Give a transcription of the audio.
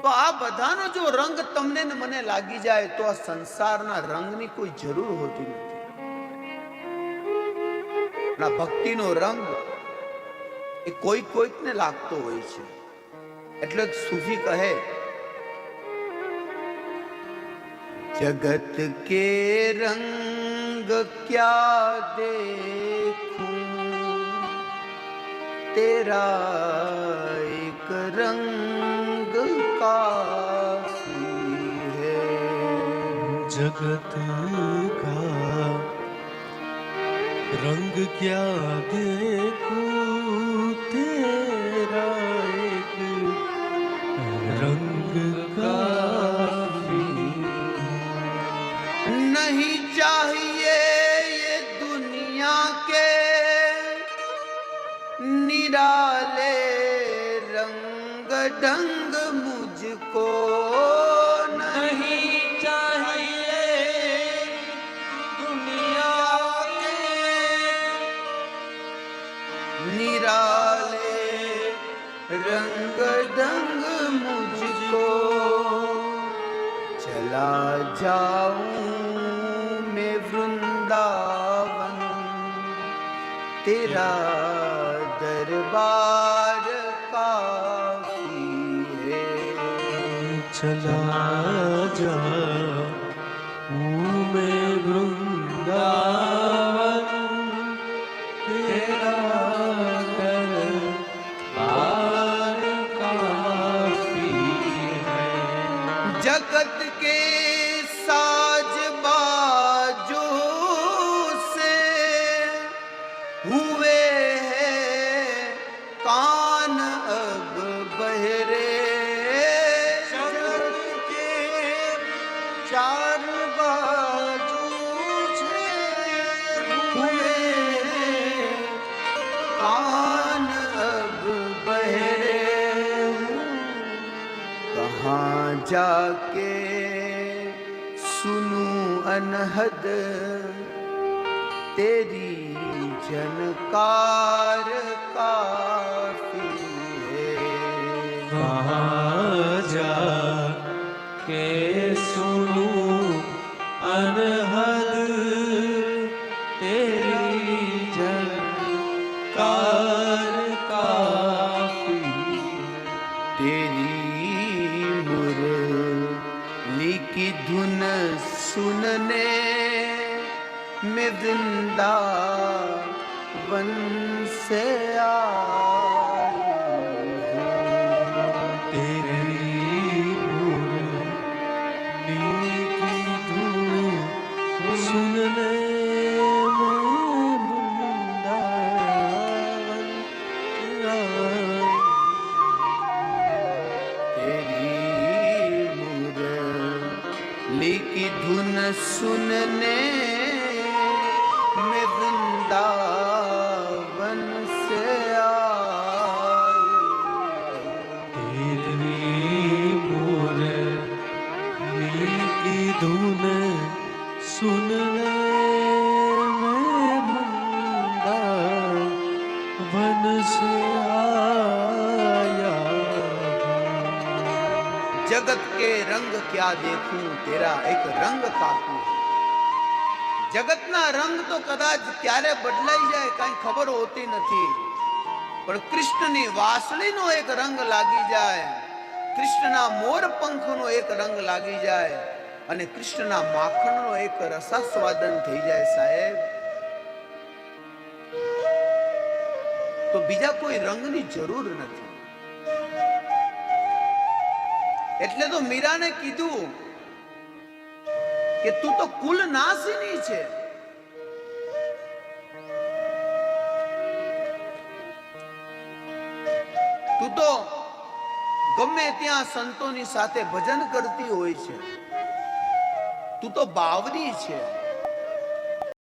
તો આ બધાનો જો રંગ તમને ને મને લાગી જાય તો આ સંસારના રંગની કોઈ જરૂર હોતી નથી. ના, ભક્તિનો રંગ એ કોઈકને લાગતો હોય છે. એટલે એક સૂફી કહે, जगत के रंग क्या देखूं, तेरा एक रंग काफी है. जगत का रंग क्या देखूं, तेरा एक रंग काफी. नहीं चाहिए ये दुनिया के निराले रंग ढंग, मुझको नहीं चाहिए दुनिया के निराले रंग ढंग, मुझको चला जाऊं मैं वृंदावन, तेरा दरबार काफी है. चला जाऊं मैं वृंदावन, तेरा दरबार काफी है. जगत के साज बाजो से हुए हैं कान अब बहरे, जगत के चार बाजू से हुए हैं कान अब बहरे. कहाँ जाके सुनूं अनहद तेरी जनकार काफी है. कहाँ जाके सुनूं अनहद तेरी जनकार काफी. तेरी मुरली की धुन सुनने में वृंदावन से आई हूँ. तेरी मुरली की धुन सुनने में वृंदावन आई. तेरी मुरली की धुन सुनने में वृंदावन से आई. तेरी मुरली की धुन सुनने में वृंदावन से आया. जगत के रंग क्या देखूं, तेरा एक रंग काफी है. જગતના રંગ તો કદાચ ક્યારે બદલાઈ જાય કઈ ખબર હોતી નથી, પણ કૃષ્ણની વાસળીનો એક રંગ લાગી જાય, કૃષ્ણના મોર પંખનો એક રંગ લાગી જાય અને કૃષ્ણના માખણનો એક રસાસ્વાદન થઈ જાય સાહેબ, તો બીજા કોઈ રંગની જરૂર નથી. એટલે તો મીરાને કીધું કે તું તો કુલ નાશીની છે. તું તો ગમે ત્યાં સંતોની સાથે ભજન કરતી હોય છે, તું તો બાવરી છે.